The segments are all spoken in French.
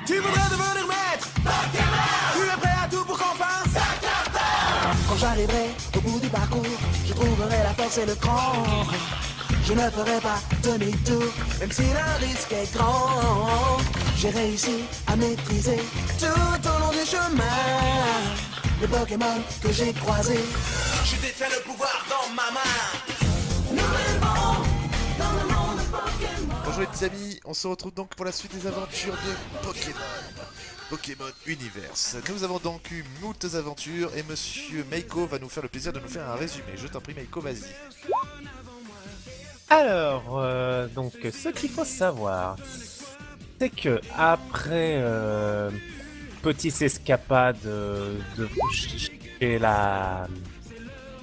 Tu voudrais devenir maître, tu es prêt à tout pour qu'enfin ça cartonne. Quand j'arriverai au bout du parcours, je trouverai la force et le cran. Je ne ferai pas demi-tour, même si le risque est grand. J'ai réussi à maîtriser tout au long du chemin les Pokémon que j'ai croisés. Je détiens le pouvoir dans ma main. Nous vivons dans le monde Pokémon. Bonjour les petits amis, on se retrouve donc pour la suite des aventures de Pokémon. Pokémon Universe. Nous avons donc eu moultes aventures et Monsieur Meiko va nous faire le plaisir de nous faire un résumé. Je t'en prie Meiko, vas-y. Alors, donc, ce qu'il faut savoir, c'est que après petite escapade de chez la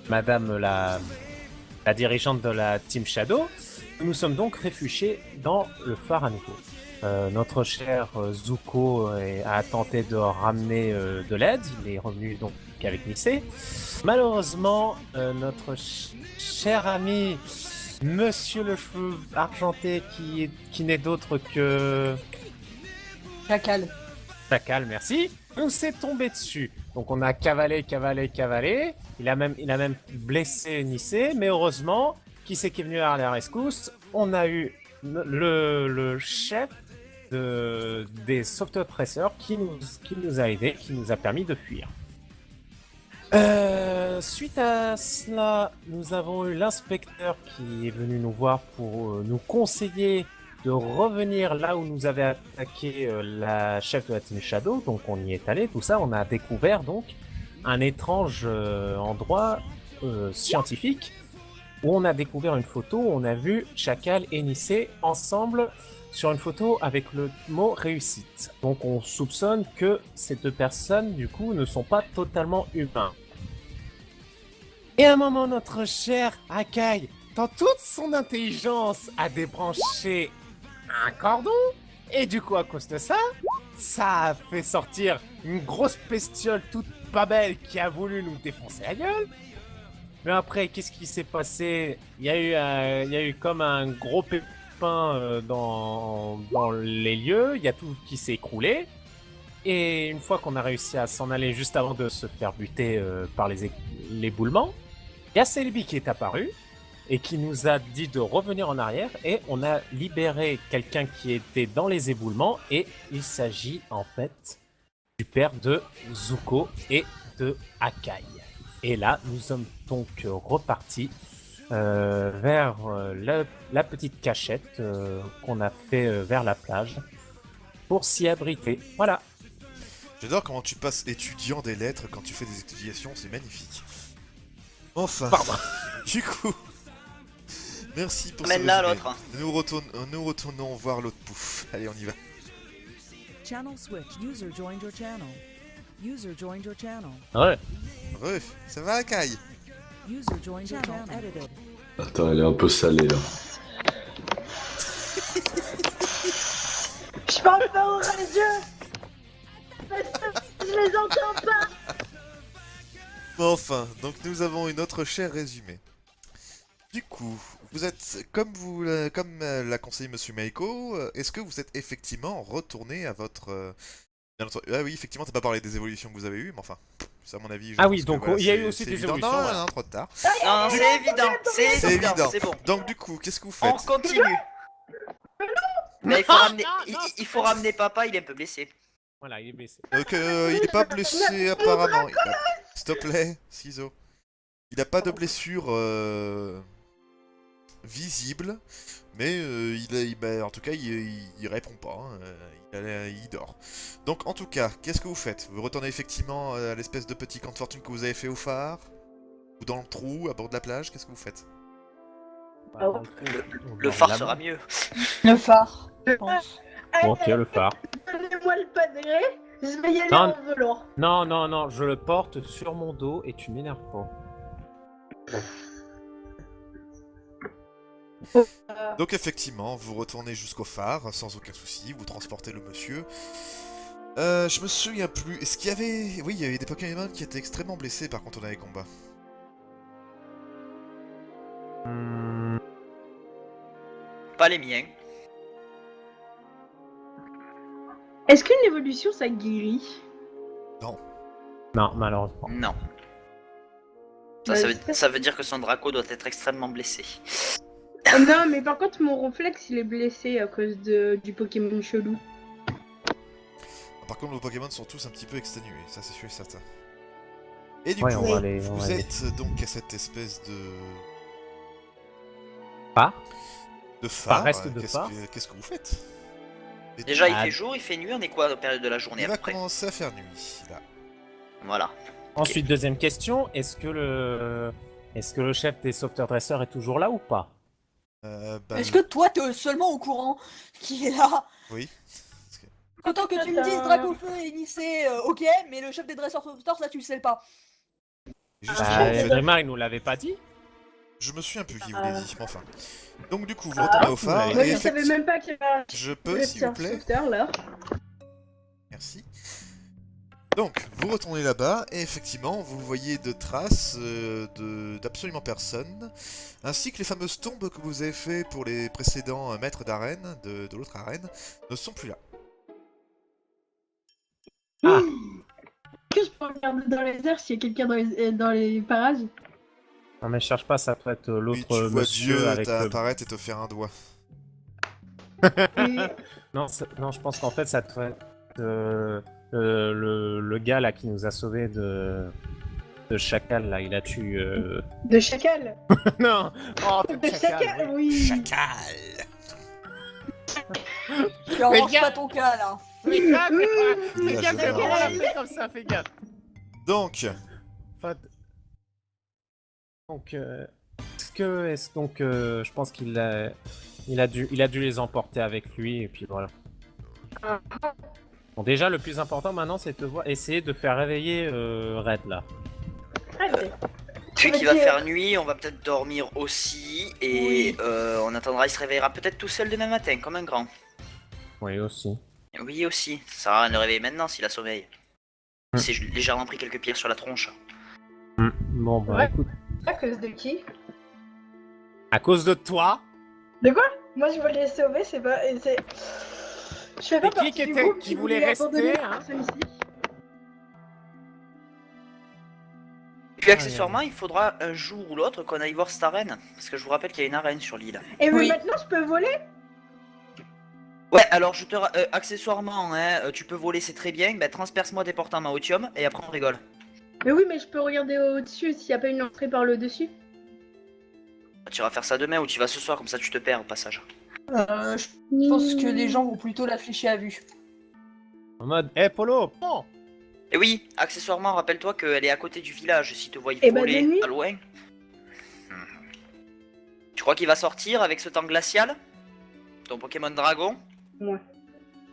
Madame la dirigeante de la Team Shadow, nous sommes donc réfugiés dans le phare à nouveau. Notre cher Zuko a tenté de ramener de l'aide, il est revenu donc avec Nissé. Malheureusement, notre cher ami Monsieur le cheveu argenté qui n'est d'autre que... Chacal. Chacal, merci. On s'est tombé dessus. Donc on a cavalé. Il a même blessé Nissé, mais heureusement, qui c'est qui est venu à la rescousse? On a eu le chef des sauveteurs-presseurs qui nous a aidés, qui nous a permis de fuir. Suite à cela, nous avons eu l'inspecteur qui est venu nous voir pour nous conseiller de revenir là où nous avait attaqué la chef de la Team Shadow. Donc on y est allé, tout ça, on a découvert donc un étrange endroit scientifique où on a découvert une photo où on a vu Chacal et Nissé ensemble sur une photo avec le mot réussite. Donc on soupçonne que ces deux personnes du coup ne sont pas totalement humains. Et à un moment, notre cher Akai, dans toute son intelligence, a débranché un cordon. Et du coup, à cause de ça, ça a fait sortir une grosse bestiole toute pas belle qui a voulu nous défoncer la gueule. Mais après, qu'est-ce qui s'est passé? Il y a eu comme un gros pépin dans les lieux. Il y a tout qui s'est écroulé. Et une fois qu'on a réussi à s'en aller juste avant de se faire buter par les éboulements, il y a Celebi qui est apparu et qui nous a dit de revenir en arrière et on a libéré quelqu'un qui était dans les éboulements et il s'agit en fait du père de Zuko et de Akai. Et là, nous sommes donc repartis vers la petite cachette qu'on a fait vers la plage pour s'y abriter. Voilà. J'adore comment tu passes étudiant des lettres quand tu fais des explications, c'est magnifique. Enfin, Pardon. Du coup, merci pour ce Mène là résumé. l'autre. Nous retournons voir l'autre pouf. Allez, on y va. Channel switch. User joined your channel. User joined your channel. Ouais. Ça va, Akai? User joined your channel. Edited. Attends, elle est un peu salée là. Je parle pas aux radieux. Je les entends pas. Bon, enfin, donc nous avons une autre chère résumé. Du coup, vous êtes, comme l'a conseillé Monsieur Meiko, est-ce que vous êtes effectivement retourné à votre... Ah oui, effectivement, t'as pas parlé des évolutions que vous avez eues, mais enfin, ça à mon avis... Ah oui, pense que, donc voilà, il y a eu c'est- aussi c'est des évident. évolutions, Non, voilà. non, trop tard. Non, c'est évident, C'est évident. c'est bon. Donc du coup, qu'est-ce que vous On faites? continue. Mais il faut ramener papa, il est un peu blessé. Voilà, il est blessé. Il est pas blessé apparemment. S'il te plaît, Ciseaux. Il a pas de blessure visible, mais en tout cas, il répond pas. Hein, il dort. Donc, en tout cas, qu'est-ce que vous faites? Vous retournez effectivement à l'espèce de petit camp de fortune que vous avez fait au phare? Ou dans le trou, à bord de la plage? Qu'est-ce que vous faites? Le phare sera mieux. Le phare, je pense. Bon, tiens, le phare. Donnez-moi le padré, je vais y aller Non. en velours. Non, je le porte sur mon dos et tu m'énerves pas. Donc, effectivement, vous retournez jusqu'au phare, sans aucun souci, vous transportez le monsieur. Je me souviens plus. Est-ce qu'il y avait... Oui, il y avait des Pokémon qui étaient extrêmement blessés par contre dans les combats. Pas les miens. Est-ce qu'une évolution ça guérit? Non, malheureusement. Non. Bah, Ça veut dire que son Draco doit être extrêmement blessé. Non, mais par contre, mon réflexe il est blessé à cause du Pokémon chelou. Par contre, nos Pokémon sont tous un petit peu exténués, ça c'est sûr et certain. Et du Ouais, coup, on va aller. vous êtes donc à cette espèce de... Phare. De phare. reste de phare. Qu'est-ce que vous faites? Et Déjà, il Ah. fait jour, il fait nuit, on est quoi à la période de la journée il à va peu près? commencer à faire nuit, là. Voilà. Ensuite, deuxième question, est-ce que le chef des sauveteurs dresseurs est toujours là ou pas? Bah, Est-ce que toi, t'es seulement au courant qui est là? Oui. Autant que tu me dises Dracofeu et Nissé, ok, mais le chef des dresseurs sauveteurs, ça tu le sais pas. Justement, Bah, en fait, Grimard, il nous l'avait pas dit. je me souviens plus qui vous l'a dit, mais enfin. Donc du coup, vous retournez au phare, vous Moi, et je savais même pas qu'il y avait je un peux, s'il vous plaît? sauveteur là. Merci. Donc, vous retournez là-bas, et effectivement, vous voyez de traces d'absolument personne, ainsi que les fameuses tombes que vous avez fait pour les précédents maîtres d'arène, de l'autre arène, ne sont plus là. Ah. Est-ce que je peux regarder dans les airs s'il y a quelqu'un dans les parages? Non, mais cherche pas, ça doit être Oui, l'autre tu vois monsieur Dieu avec le... apparaître et te faire un doigt. Et- Non, non, je pense qu'en fait, ça doit être le gars là qui nous a sauvés de Chacal là, il a tué. De chacal. Non. Oh, De chacal, oui. Chacal! Tu arranges pas ton cas là. Fais gaffe, Il fais a gaffe, jamais comment on l'a arrangé. fait comme ça, fais gaffe. Donc, Enfin, donc, je pense qu'il a dû les emporter avec lui et puis voilà. Bon, déjà, le plus important maintenant, c'est de essayer de faire réveiller Red là. Allez. Vu qu'il va faire nuit, on va peut-être dormir aussi, et on attendra, il se réveillera peut-être tout seul demain matin, comme un grand. Oui, aussi. Oui aussi, ça sert à rien de le réveiller maintenant s'il a sommeil. Mm. C'est légèrement pris quelques pierres sur la tronche. Bon, bah Ouais. écoute, À cause de qui? à cause de toi, De quoi? Moi je voulais les sauver, c'est pas. Je fais pas qui partie qui du était- groupe qui voulait abandonner rester, la hein? personne ici. Puis accessoirement, il faudra un jour ou l'autre qu'on aille voir cette arène, parce que je vous rappelle qu'il y a une arène sur l'île. Et Oui. maintenant je peux voler? Ouais, alors accessoirement, hein, tu peux voler, c'est très bien, bah transperce-moi des portes en maotium, et après on rigole. Mais oui, mais je peux regarder au-dessus s'il y a pas une entrée par le dessus. Tu vas faire ça demain ou tu vas ce soir, comme ça tu te perds au passage. Je pense que les gens vont plutôt la flécher à vue. en mode, hé Polo, bon. Et oui, accessoirement, rappelle-toi qu'elle est à côté du village, si te voit Eh ben, voler de nuit. à loin. Tu crois qu'il va sortir avec ce temps glacial? Ton Pokémon Dragon?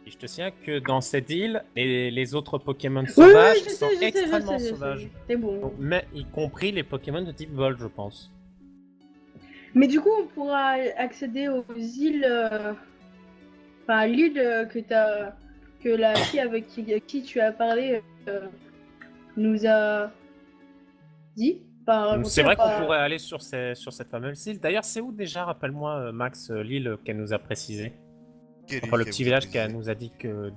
Et je te signale que dans cette île, les autres Pokémon Oui, sauvages oui, je sont sais, je sais, extrêmement je sais. sauvages. C'est bon. Donc, mais y compris les Pokémon de type vol, je pense. Mais du coup, on pourra accéder aux îles. Enfin, à l'île que la fille avec qui tu as parlé nous a dit. Enfin, C'est vrai qu'on pas- pourrait aller sur cette fameuse île. D'ailleurs, c'est où déjà, rappelle-moi, Max, l'île qu'elle nous a précisé. quel Enfin, le île petit qu'elle village vous a qu'elle précisé? nous a dit que...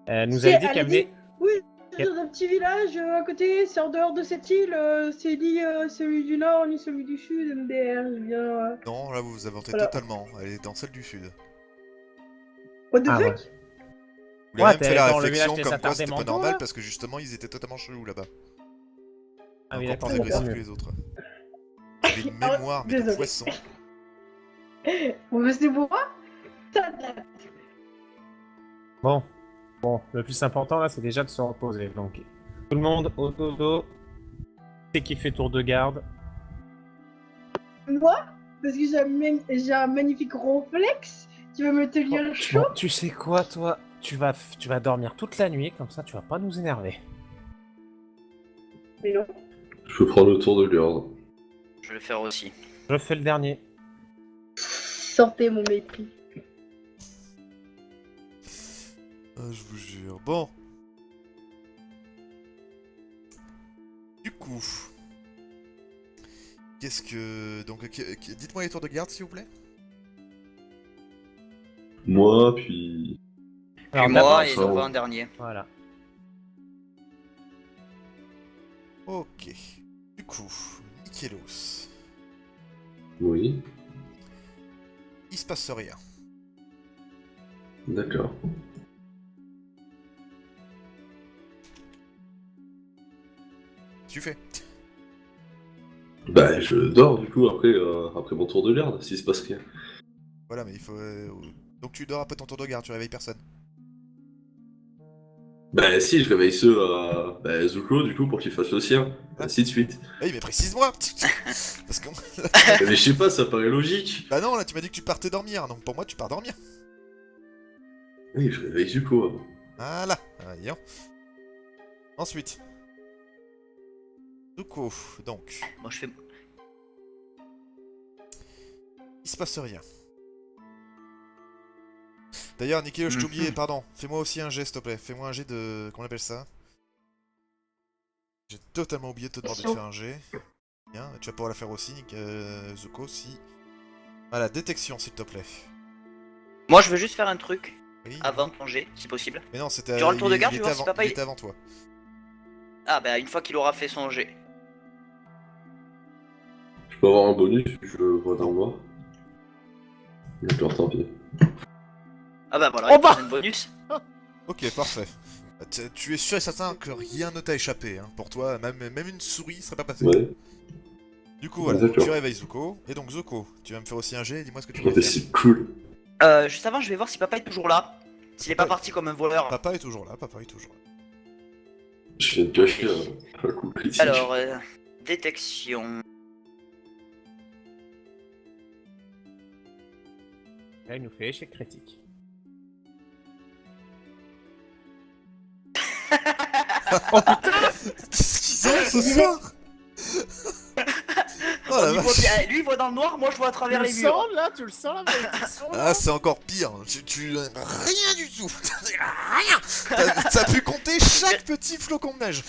Elle nous Si, avait dit elle a qu'elle dit- venait... Oui, c'est dans un petit village à côté, c'est en dehors de cette île, c'est ni celui du nord ni celui du sud, MDR, je viens. Non, là vous vous inventez Voilà. totalement, elle est dans celle du sud. What the Ah, fuck? ouais. Vous avez Ouais, même fait t'es la dans le village réflexion des comme quoi attardés c'était pas mentaux, normal là parce que justement ils étaient totalement chelous là-bas. Ah oui, Encore d'accord, plus c'est agressifs mieux. que les autres. J'ai une mémoire mais de désolé. poisson. Bon, bah, c'est pour moi? Ça date. Bon, le plus important là, c'est déjà de se reposer. Donc, tout le monde au dodo. C'est qui fait tour de garde. Moi? Parce que j'ai un magnifique réflexe qui va me tenir chaud. Bon, tu sais quoi, toi? Tu vas dormir toute la nuit, comme ça, tu vas pas nous énerver. Mais non. Je peux prendre le tour de garde. Je vais le faire aussi. Je fais le dernier. Sortez mon mépris. Ah, je vous jure. Bon. Du coup. Qu'est-ce que... Donc, dites-moi les tours de garde s'il vous plaît. Moi, puis Alors, Puis d'abord, moi et ça, Nova on- en dernier. voilà. Ok. Du coup, Nikelos. Oui, Il se passe rien. d'accord. Tu fais. Bah, je dors du coup après mon tour de garde, s'il se passe rien. Voilà, mais il faut. Donc tu dors après ton tour de garde, tu réveilles personne. Bah, si, je réveille ceux bah, Zuko du coup pour qu'il fasse le sien, Ah. ainsi de suite. Oui, mais précise-moi. Parce que. Mais je sais pas, ça paraît logique. Bah non, là tu m'as dit que tu partais dormir, donc pour moi tu pars dormir. Oui, je réveille Zuko avant. Voilà. Voyons. Ensuite. Zuko, donc. Moi je fais. Il se passe rien. D'ailleurs, Nikelo, je t'ai oublié, pardon. Fais-moi aussi un jet, s'il te plaît. Fais-moi un jet de. Comment on appelle ça? J'ai totalement oublié de te demander de faire un jet. Bien, tu vas pouvoir la faire aussi, Zuko, si. Voilà, détection, s'il te plaît. Moi je veux juste faire un truc Oui. avant ton jet, si possible. Mais non, c'était. Durant le tour de il- garde, il je vais était voir si avant- papa, il il- était avant toi. Ah bah une fois qu'il aura fait son jet. Je peux avoir un bonus vu que je le vois dans le noir. D'accord, tant pis. Ah bah voilà, Oh il bah passe un bonus. Ok, parfait. Tu es sûr et certain que rien ne t'a échappé, hein. Pour toi, même une souris serait pas passée. Ouais, Du coup, voilà, D'accord. tu réveilles Zuko. Et donc, Zuko, tu vas me faire aussi un jet, dis-moi ce que tu mais veux faire. c'est cool. Juste avant, je vais voir si papa est toujours là. S'il est pas Ouais. parti comme un voleur. Papa est toujours là, papa est toujours là. Je viens de gâcher un coup critique. Alors, détection. Là, il nous fait échec critique. Qu'est-ce qu'ils ont ce soir? Oh la Il voit vache. bien- lui il voit dans le noir, moi je vois à travers les murs. là? Tu le sens la malédiction Ah, c'est encore pire. Rien du tout. Rien. T'as pu compter chaque petit flocon de neige.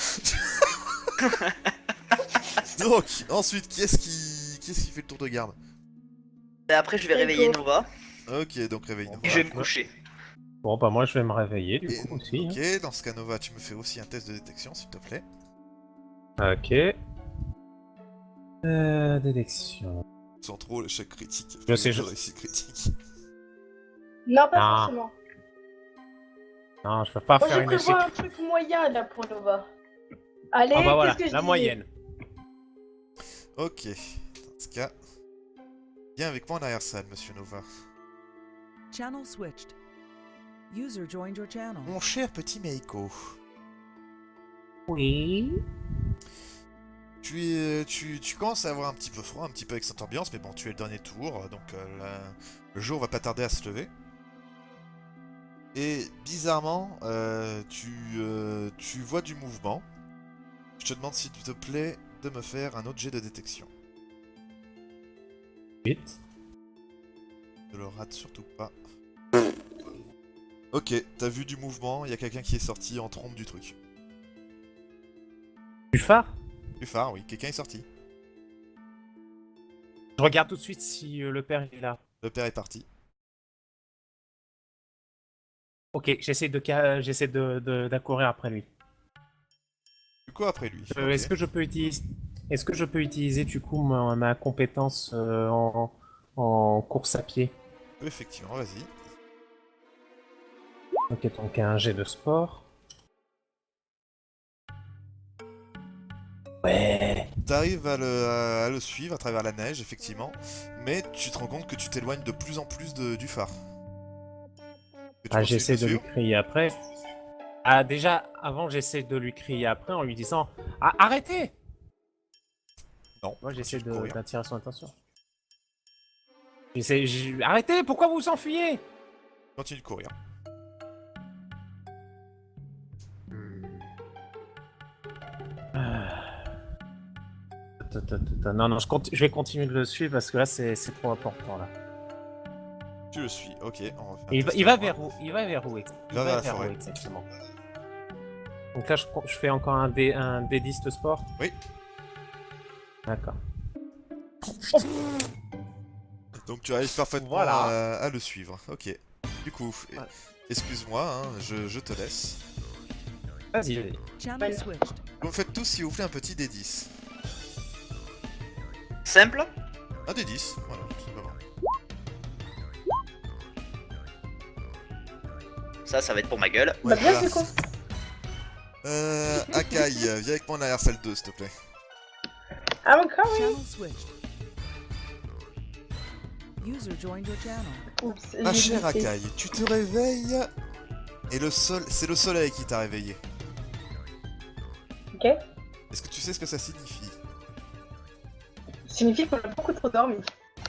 Donc, ensuite, qui est-ce qui fait le tour de garde? Et après je vais réveiller Nova Ok, donc réveille Nova. et je vais me coucher. Bon, bah moi, je vais me réveiller, du Et- coup, aussi. ok, dans ce cas, Nova, tu me fais aussi un test de détection, s'il te plaît. Ok. Détection. Sans trop l'échec critique. Je sais, je je- réussis critique. Non, pas Ah. forcément. Non, je peux pas Moi, faire je une échec. prévois un truc moyen là pour Nova. Allez, Ah bah voilà, qu'est-ce que je la dis moyenne. Ok, dans ce cas, viens avec moi en arrière-salle, monsieur Nova. Channel switched. User joined your channel. Mon cher petit Meiko, Oui. tu commences à avoir un petit peu froid, un petit peu avec cette ambiance, mais bon, tu es le dernier tour, donc le jour va pas tarder à se lever. Et bizarrement, tu vois du mouvement. Je te demande s'il te plaît de me faire un autre jet de détection. 8. Ne le rate surtout pas. Ok, t'as vu du mouvement, il y a quelqu'un qui est sorti en trompe du truc. Du phare. Du phare, oui, quelqu'un est sorti. Je regarde tout de suite si le père est là. Le père est parti. Ok, j'essaie d'accourir après lui. Du coup, après lui. ok. Est-ce que je peux utiliser du coup ma compétence en course à pied? Effectivement, vas-y. Ok, donc un jet de sport. Ouais. T'arrives à le suivre à travers la neige, effectivement, mais tu te rends compte que tu t'éloignes de plus en plus du phare. Que tu Ah, continues j'essaie de le lui suivre. crier après. Ah, déjà, avant, j'essaie de lui crier après en lui disant ah, arrêtez! Non, Moi, j'essaie continue de courir. d'attirer son attention. Arrêtez! Pourquoi vous vous enfuyez? Continue de courir. Non, non, je vais continuer de le suivre parce que là, c'est trop important. Là. Tu le suis, ok. On va faire un Il va, test il va à vers moi. où? Il va vers où? Il va vers la forêt. où exactement? Donc là, je fais encore un D10 de sport? Oui. D'accord. Donc tu arrives parfaitement Voilà. à le suivre. Ok. Du coup, Ouais. Excuse-moi, hein, je te laisse. Vas-y, vas-y. Channel switched. Vous me faites tous, s'il vous plaît, un petit D10. Simple. Un D10, voilà, tout simplement. Ça va être pour ma gueule. Bah bien, voilà. c'est con. Akai, viens avec moi en arrière salle 2, s'il te plaît. I'm coming. Channel switched. User joined your channel. Oups, Ma j'ai chère glissé. Akai, tu te réveilles et c'est le soleil qui t'a réveillé. Ok. Est-ce que tu sais ce que ça signifie? Ça signifie qu'on a beaucoup trop dormi.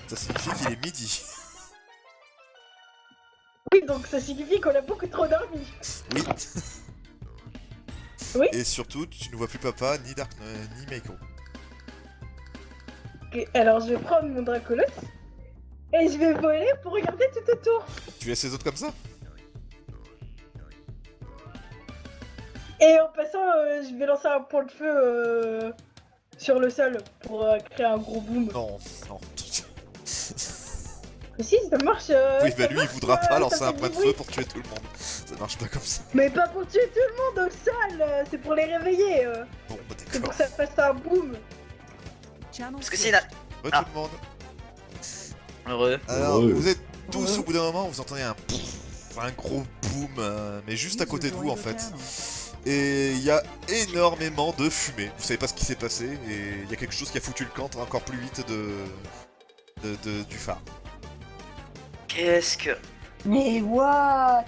Ça signifie qu'il est midi. Oui, donc ça signifie qu'on a beaucoup trop dormi. Oui. Oui. Et surtout, tu ne vois plus papa, ni Dark, ni Meiko. Ok, alors je vais prendre mon Dracolos et je vais voler pour regarder tout autour. Tu laisses les autres comme ça? Et en passant, je vais lancer un point de feu sur le sol pour créer un gros boom. Non, non. Mais si, ça marche. Oui, bah ça lui, il marche, voudra pas ça lancer fait un du point de bruit. feu pour tuer tout le monde. Ça marche pas comme ça. Mais pas pour tuer tout le monde au sol, c'est pour les réveiller. Bon, bah C'est pour d'accord. que ça fasse un boom. Channel Parce que c'est switched. la... Tout Ah. le monde. Heureux. Alors, Ouais. vous êtes tous au bout d'un moment, vous entendez un gros boom, mais juste à User côté de vous joined en your fait. channel. Et il y a énormément de fumée. Vous savez pas ce qui s'est passé et il y a quelque chose qui a foutu le camp encore plus vite du phare. Qu'est-ce que... Mais what?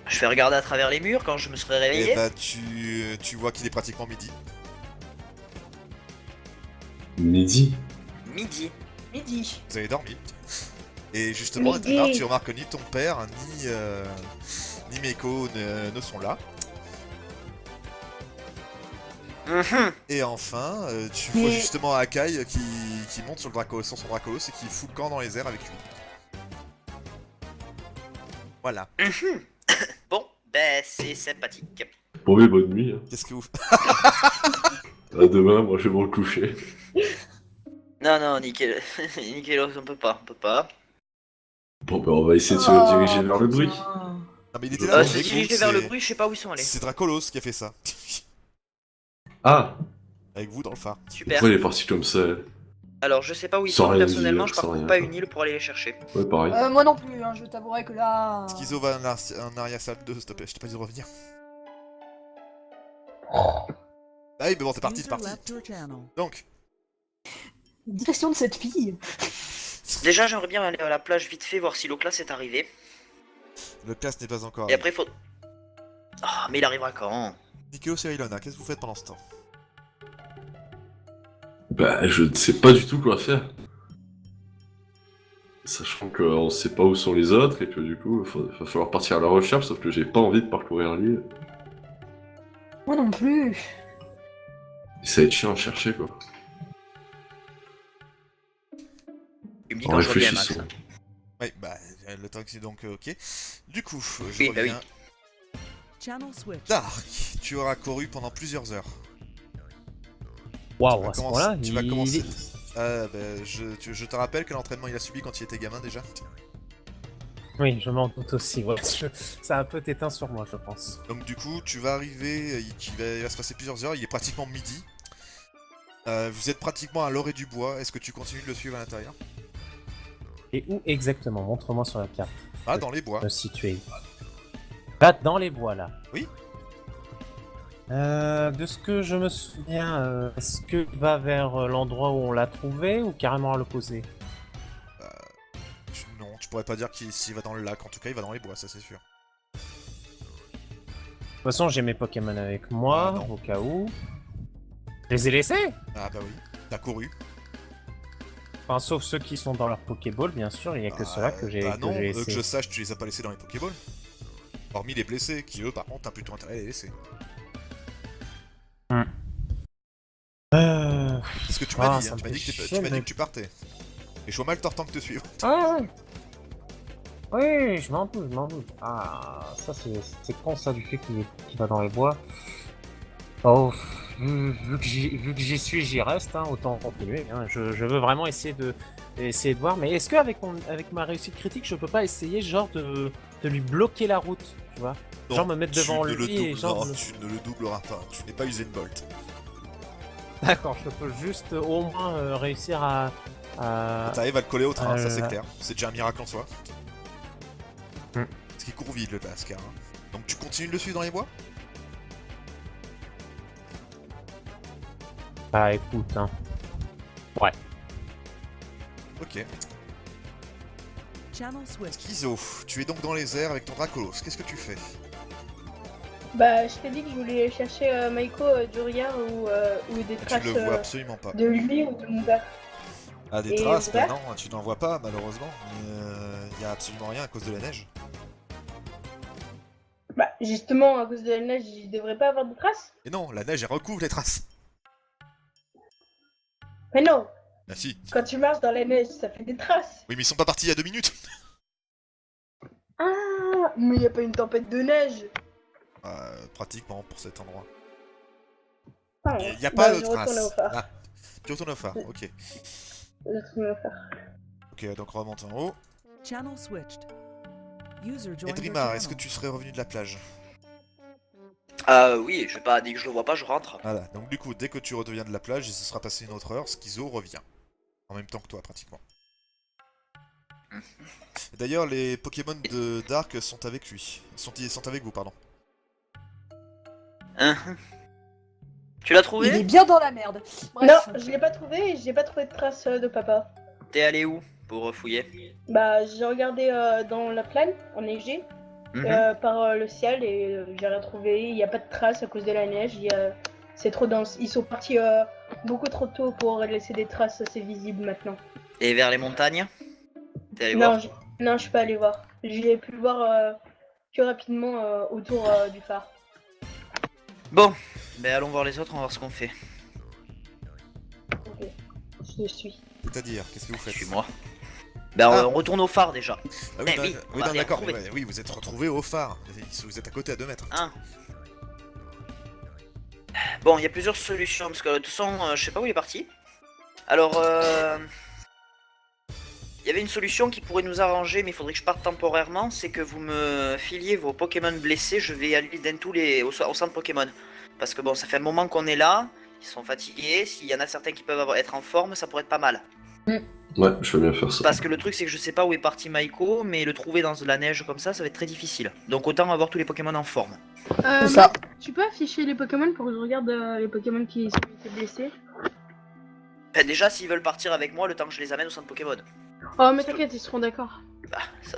Je vais regarder à travers les murs quand je me serai Et réveillé. bah tu vois qu'il est pratiquement midi. Midi. Midi. Midi. Vous avez dormi. Et justement, Midi. Ethelard, tu remarques que ni ton père, ni Meiko ne sont là. Mhm. Et enfin, tu vois Mais- justement Akai qui monte sur son Dracolos et qui fout le camp dans les airs avec lui. Voilà. Mhm. Bon, ben c'est sympathique. Bon, mais bonne nuit. Hein. Qu'est-ce que vous... À demain, moi je vais me coucher. Non, non, nickel. Nickel, on peut pas, Bon, bah, on va essayer de se Oh, diriger vers le bruit. putain. Ah mais il était là, Se avec vous, diriger vers le c'est- bruit, je sais pas où ils sont allés. C'est Dracolos qui a fait ça. Ah, Avec vous dans le phare. Super. pourquoi il est parti comme ça? Alors, je sais pas où ils Sans sont, rien personnellement, dire, je sans parcours rien pas faire. une île pour aller les chercher. Ouais, pareil. Moi non plus, hein, je t'avouerai que là. Schizo va en arrière salle 2, s'il te plaît, je t'ai pas dit de revenir. Ah oui, mais bon, c'est parti, c'est User parti. left your channel. Donc, Direction de cette fille. Déjà, j'aimerais bien aller à la plage vite fait, voir si l'Oclas est arrivé. le classe n'est pas encore Et arrivé. après, faut... Ah, mais il arrivera quand? Nikeo et Ilona, qu'est-ce que vous faites pendant ce temps? Bah, je ne sais pas du tout quoi faire. Sachant qu'on sait pas où sont les autres et que du coup, va falloir partir à la recherche, sauf que j'ai pas envie de parcourir l'île. Moi non plus. Et ça va être chiant à chercher quoi. Tu me dis En quand je reviens, Max. réfléchissant. Oui, bah, le temps que c'est donc ok. Du coup, je Oui, bah oui. reviens. Channel switched. Dark, tu auras couru pendant plusieurs heures. Waouh, à ce point-là, Tu vas il- commencer. Bah, je te rappelle que l'entraînement il a subi quand il était gamin déjà. Oui, je m'en doute aussi. Ouais. Ça a un peu éteint sur moi, je pense. Donc du coup, tu vas arriver, il va se passer plusieurs heures, il est pratiquement midi. Vous êtes pratiquement à l'orée du bois, est-ce que tu continues de le suivre à l'intérieur? Et où exactement? Montre-moi sur la carte. Ah, dans les bois. Me situer. Là, dans les bois, là. Oui. De ce que je me souviens, est-ce qu'il va vers l'endroit où on l'a trouvé ou carrément à l'opposé? Non, tu pourrais pas dire s'il va dans le lac, en tout cas il va dans les bois, ça c'est sûr. De toute façon, j'ai mes Pokémon avec moi, Ah, non. au cas où. Je les ai laissés? Ah bah oui, t'as couru. Enfin, sauf ceux qui sont dans leur Pokéball, bien sûr, il n'y a que ceux-là que j'ai Bah non, que laissés. je sache, tu les as pas laissés dans les Pokéballs. Hormis les blessés, qui eux par contre t'as plutôt intérêt à les laisser. C'est ce que tu m'as Ah, dit, ça hein. me Tu m'as fait dit, chier, tu m'as dit mec. que tu partais. Et je vois mal temps que te suivre. Ah ouais. Oui, je m'en doute, je m'en doute. Ah, ça c'est con ça du fait qu'il va dans les bois. Oh, vu que j'y suis, j'y reste, hein, autant continuer. Hein. Je veux vraiment essayer de voir. Mais est-ce qu'avec avec ma réussite critique, je peux pas essayer genre de lui bloquer la route, tu vois? Non, Genre me mettre devant tu ne le lui et genre... non, tu ne le doubleras pas. Tu n'es pas Usain Bolt. D'accord, je peux juste au moins réussir à... T'arrives à le coller au train, ça c'est euh, clair. C'est déjà un miracle en soi. Hmm. Parce qu'il court vite le Lascar. Hein. Donc tu continues de le suivre dans les bois? Bah écoute, hein. Ouais. Ok. Channel switch. Schizo, tu es donc dans les airs avec ton Dracolos. Qu'est-ce que tu fais? Bah, je t'ai dit que je voulais chercher Maiko du regard ou des Tu traces le vois absolument pas. de lui ou de mon père. Ah, des Et traces, bah ouais. non, tu n'en vois pas malheureusement. Il y a absolument rien à cause de la neige. Bah, justement, à cause de la neige, il devrait pas avoir de traces. Et non, la neige elle recouvre les traces. Mais non, Ah si. quand tu marches dans la neige, ça fait des traces. Oui, mais ils sont pas partis il y a 2 minutes. Ah, mais y a pas une tempête de neige. Pratiquement pour cet endroit. Ah, Il n'y a pas bah, de je retourne au traces. phare. Ah, tu retournes au phare, ok. Je retourne au phare. Ok, donc remonte en haut. Channel switched. User Et joined your Drimar, est-ce que channel. tu serais revenu de la plage? Oui, je vais pas, dès que je le vois pas, je rentre. Voilà, donc du coup, dès que tu redeviens de la plage, et ce sera passé une autre heure, Schizo revient. En même temps que toi, pratiquement. Et d'ailleurs, les Pokémon de Dark sont avec lui. Sont avec vous, pardon. Tu l'as Il est trouvé? bien dans la merde. Bref. Non, je l'ai pas trouvé et j'ai pas trouvé de traces de papa. T'es allé où pour fouiller? Bah, j'ai regardé dans la plaine, enneigée, par le ciel et j'ai rien trouvé. Il n'y a pas de traces à cause de la neige. C'est trop dense. Ils sont partis beaucoup trop tôt pour laisser des traces assez visibles maintenant. Et vers les montagnes? T'es allé Non, voir? non, je suis pas allé voir. J'ai pu le voir plus rapidement autour du phare. Bon, ben allons voir les autres, on va voir ce qu'on fait. Ok, je le suis. C'est-à-dire, qu'est-ce que vous faites? Suis-moi. Ben Ah. on retourne au phare déjà. Ah oui, Eh non, oui, on oui, va non, rien d'accord, trouver. mais oui, vous êtes retrouvés au phare. Vous êtes à côté à 2 mètres. Hein. Bon, il y a plusieurs solutions, parce que de toute façon, je sais pas où il est parti. Alors, il y avait une solution qui pourrait nous arranger, mais il faudrait que je parte temporairement, c'est que vous me filiez vos Pokémon blessés, je vais aller dans tous les au centre Pokémon. Parce que bon, ça fait un moment qu'on est là, ils sont fatigués, s'il y en a certains qui peuvent être en forme, ça pourrait être pas mal. Ouais, je vais bien faire ça. Parce que le truc c'est que je sais pas où est parti Maiko, mais le trouver dans de la neige comme ça va être très difficile. Donc autant avoir tous les Pokémon en forme. C'est ça. Tu peux afficher les Pokémon pour que je regarde les Pokémon qui ont été blessés? Enfin, déjà, s'ils veulent partir avec moi, le temps que je les amène au centre Pokémon. Oh, mais t'inquiète, ils seront d'accord. Bah, ça...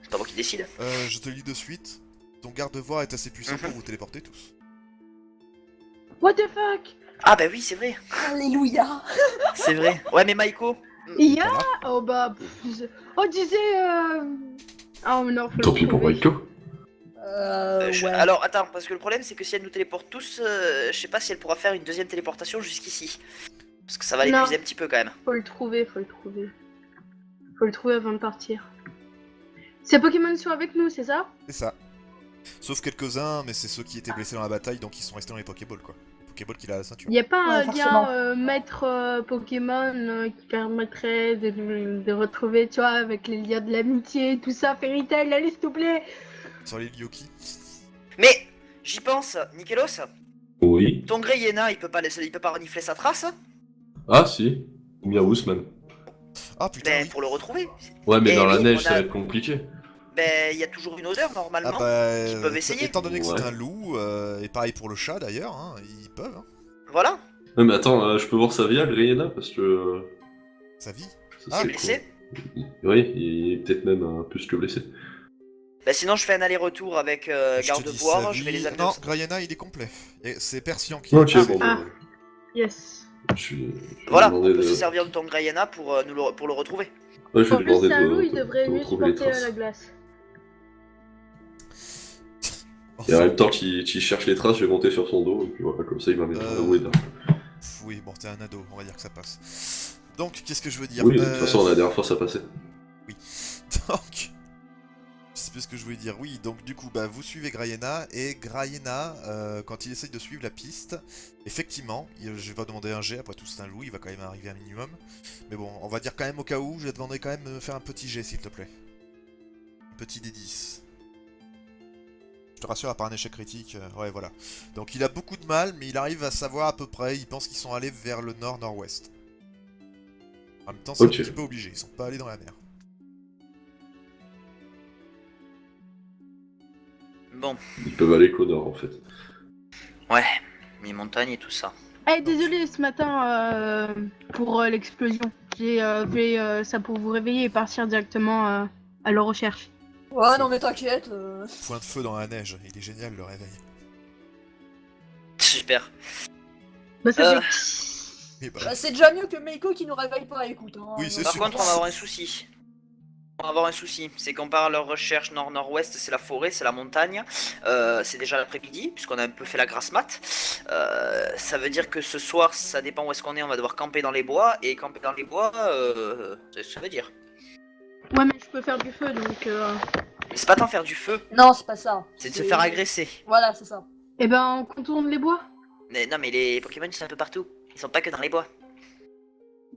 c'est pas moi qui décide. Je te lis de suite. Ton garde-voix est assez puissant pour vous téléporter tous. What the fuck? Ah bah oui, c'est vrai. Alléluia. C'est vrai. Ouais, mais Maiko... Il y a... Voilà. Oh bah... Oh, disais... Oh non, faut Tant le pis pour trouver. Maiko. Ouais. Alors, attends, parce que le problème, c'est que si elle nous téléporte tous, je sais pas si elle pourra faire une deuxième téléportation jusqu'ici. Parce que ça va Non. l'épuiser un petit peu quand même. Faut le trouver, faut le trouver. Faut le trouver avant de partir. Ces Pokémon sont avec nous, c'est ça? C'est ça. Sauf quelques-uns, mais c'est ceux qui étaient blessés dans la bataille, donc ils sont restés dans les Pokéballs, quoi. Les Pokéballs qu'il a à la ceinture. Y a pas Ouais, un forcément. lien maître Pokémon qui permettrait de retrouver, tu vois, avec les liens de l'amitié, tout ça, Fairy Tail, allez s'il te plaît. Sur les Lyoki. Mais, j'y pense, Nikelos, Oui. ton Greyena, il peut pas renifler sa trace? Ah si. Ou Miaous même. Ah putain, Ben, oui. pour le retrouver. Ouais, mais Eh dans la oui, neige, on ça a- va être compliqué. Ben, il y a toujours une odeur Ah normalement. bah, Ils peuvent essayer. étant donné que c'est Ouais. un loup, et pareil pour le chat d'ailleurs, hein, ils peuvent, hein. Voilà, Ouais, mais attends, je peux voir sa vie à Greyena parce que. Sa vie. Ça, Ah, c'est blessé. cool. Oui, il est peut-être même plus que blessé. Ben, sinon, je fais un aller-retour avec Je te dis Garde-Boire, sa je vais les vie. amener. Non, au- Grayana il est complet. Et c'est Persian qui Ok, est bon, Ah. bah, Yes. je vais Voilà, on demander peut se de- servir de ton Greyena pour le retrouver. Ouais, je vais En lui plus, demander c'est un loup, de, il devrait de mieux retrouver les supporter traces. la glace. Et en même temps qu'il cherche les traces, je vais monter sur son dos, et puis voilà, comme ça il m'amènera là où il est. Oui, bon, t'es un ado, on va dire que ça passe. Donc, qu'est-ce que je veux dire Oui, de toute façon, la dernière fois ça passait. Donc, plus ce que je voulais dire. Oui, donc du coup, bah, vous suivez Grayena, et Grayena, quand il essaye de suivre la piste, effectivement, je vais pas demander un jet, après tout c'est un loup, il va quand même arriver à un minimum. Mais bon, on va dire quand même au cas où, je vais demander quand même de faire un petit jet s'il te plaît. Un petit D10. Je te rassure, à part un échec critique, ouais voilà. Donc il a beaucoup de mal, mais il arrive à savoir à peu près, il pense qu'ils sont allés vers le nord-nord-ouest. En même temps, c'est un petit peu obligé, ils sont pas allés dans la mer. Bon, Ils peuvent aller qu'au nord en fait. ouais, mi-montagne et tout ça. Eh, désolé ce matin pour l'explosion. J'ai fait ça pour vous réveiller et partir directement à leur recherche. Ouais, non mais t'inquiète. Point de feu dans la neige, il est génial le réveil. Super. Bah ça Euh. fait... Et bah, Bah, c'est déjà mieux que Meiko qui nous réveille pas, écoute. Hein. Oui, c'est Par sûr. contre, on va avoir un souci. On va avoir un souci, c'est qu'on part à leur recherche nord-nord-ouest, c'est la forêt, c'est la montagne. C'est déjà l'après-midi, puisqu'on a un peu fait la grasse mat. Ça veut dire que ce soir, ça dépend où est-ce qu'on est, on va devoir camper dans les bois. Et camper dans les bois, c'est ce que ça veut dire. Ouais, mais je peux faire du feu, donc... Mais c'est pas tant faire du feu, Non, c'est pas ça. c'est de se faire agresser. Voilà, c'est ça. Eh ben, on contourne les bois. Mais non, mais les Pokémon, ils sont un peu partout. Ils sont pas que dans les bois.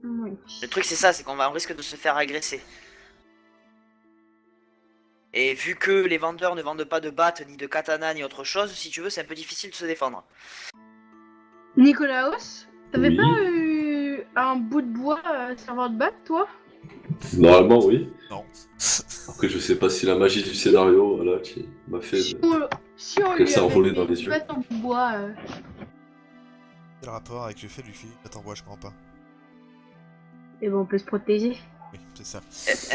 Oui. Le truc, c'est ça, c'est qu'on risque de se faire agresser. Et vu que les vendeurs ne vendent pas de battes, ni de katana, ni autre chose, si tu veux, c'est un peu difficile de se défendre. Nicolaos, t'avais Oui. pas eu un bout de bois serveur de batte, toi? Normalement, oui. non. Après, je sais pas si la magie du scénario, voilà, qui m'a fait. Si on Que lui ça avait envolait fait dans les une yeux. batte en bois... Quel rapport avec le fait de lui faire une bois, je comprends pas. Et ben, on peut se protéger. Oui, c'est ça.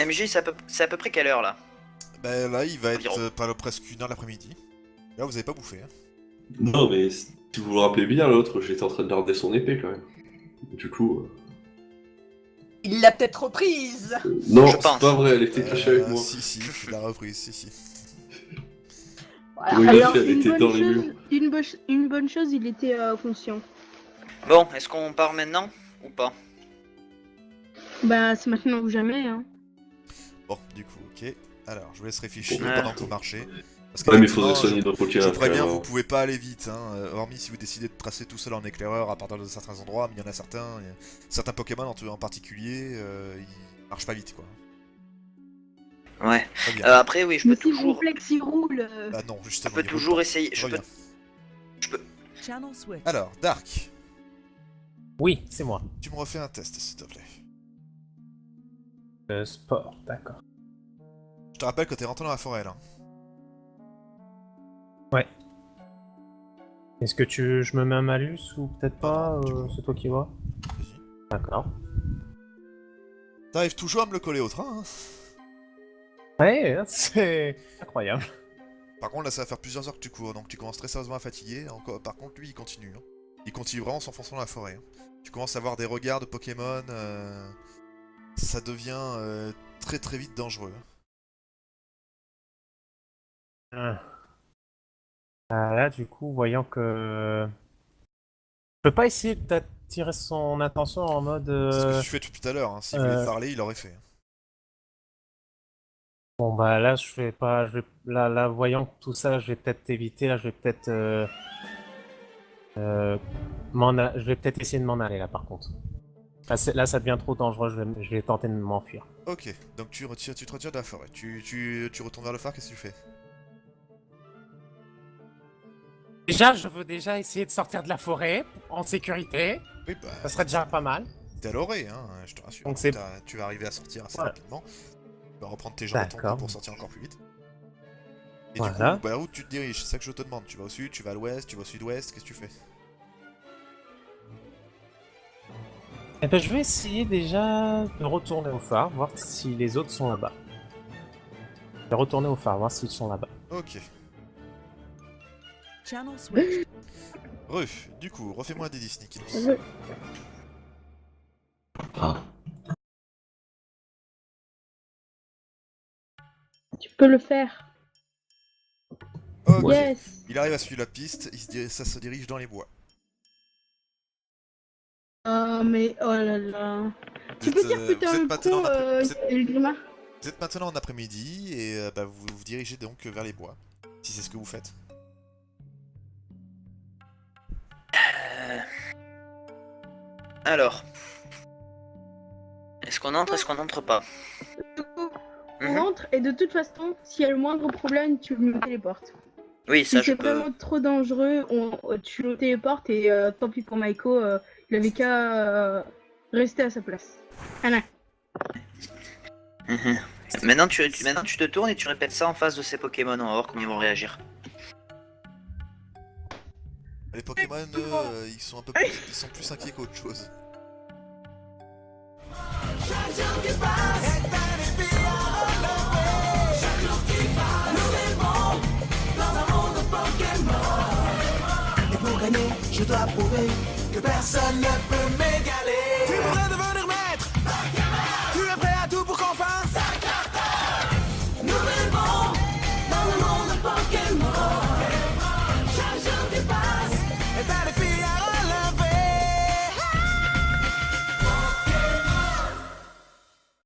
MJ, c'est à peu près quelle heure là? Bah là, il va être Environ. presque 1h l'après-midi. Là, vous avez pas bouffé, hein. Non, mais si vous vous rappelez bien, l'autre, j'étais en train de garder son épée quand même. Du coup. Il l'a peut-être reprise. Non, Je c'est pense. pas vrai, elle était cachée avec moi. Si, il a repris, si. Voilà. Oui, Alors, elle était dans les murs. une bonne chose, il était conscient. Bon, est-ce qu'on part maintenant ou pas? Bah, c'est maintenant ou jamais, hein. Bon, du coup, ok. Alors, je vous laisse réfléchir Ouais. pendant que vous marchez. Parce Ouais, mais il qu'effectivement, faudrait soigner notre Pokémon. je préviens, vous pouvez pas aller vite, hein, hormis si vous décidez de tracer tout seul en éclaireur à partir de certains endroits, mais il y en a certains Pokémon en particulier, ils marchent pas vite, quoi. Ouais. Très bien. Après, oui, je Mais peux si mon toujours. flex il roule. Ah non, Je justement, peux il roule toujours pas. essayer. Je Reviens. peux. Channel switch. Alors, Dark, Oui, c'est moi. tu me refais un test, s'il te plaît. Sport, d'accord. Je te rappelle que t'es rentré dans la forêt, là. Ouais. Est-ce que je me mets un malus ou peut-être pas Non, tu vois. c'est toi qui vois. Vas-y. D'accord. T'arrives toujours à me le coller au train, hein. Ouais, c'est incroyable. Par contre, là, ça va faire plusieurs heures que tu cours, donc tu commences très sérieusement à fatiguer. Par contre, lui, il continue, hein. Il continue vraiment en s'enfonçant dans la forêt, hein. Tu commences à avoir des regards de Pokémon, ça devient très très vite dangereux. Là, du coup, voyant que... Je peux pas essayer d'attirer son attention en mode... C'est ce que tu fais depuis tout à l'heure, hein. S'il voulait te parler, il l'aurait fait. Bon bah là, je vais pas... Là, voyant que tout ça, je vais peut-être éviter. Là, je vais peut-être... Je vais peut-être essayer de m'en aller, là, par contre. Là, ça devient trop dangereux, je vais tenter de m'enfuir. Ok, donc tu te retires de la forêt. Tu retournes vers le phare, qu'est-ce que tu fais? Déjà, je veux déjà essayer de sortir de la forêt, en sécurité. Oui, bah, Ça serait déjà pas mal. t'es à l'orée, hein, je te rassure. Donc c'est- Tu vas arriver à sortir assez Voilà. rapidement. Tu vas reprendre tes jambes à ton D'accord. cou pour sortir encore plus vite. Et Voilà. du coup, bah, où tu te diriges? C'est ça que je te demande. Tu vas au sud, tu vas à l'ouest, tu vas au sud-ouest, qu'est-ce que tu fais? Eh ben, je vais essayer déjà de retourner au phare, voir si les autres sont là-bas. Je vais retourner au phare, voir s'ils sont là-bas. Ok. Channel switch. Du coup, refais-moi des 10 Nikinos. Ah. Tu peux le faire. Ok. Yes. Il arrive à suivre la piste, ça se dirige dans les bois. Mais oh là là. Tu Vous peux êtes, dire que t'es vous êtes un pas tenant pro, d'un peu- vous êtes- Elgrima? Vous êtes maintenant en après-midi et vous vous dirigez donc vers les bois, si c'est ce que vous faites. Alors. Est-ce qu'on entre, est-ce qu'on entre pas? Du coup, on Mhm. rentre et de toute façon, s'il y a le moindre problème, tu me téléportes. Oui, Si ça je c'est peux. vraiment trop dangereux, tu le téléportes et tant pis pour Maiko, il avait qu'à rester à sa place. Voilà. Mhm. Maintenant tu te tournes et tu répètes ça en face de ces Pokémon, on va voir comment ils vont réagir. Les Pokémon, eux, ils sont plus inquiets qu'autre chose. Et pour gagner, je dois prouver que personne ne peut m'aider.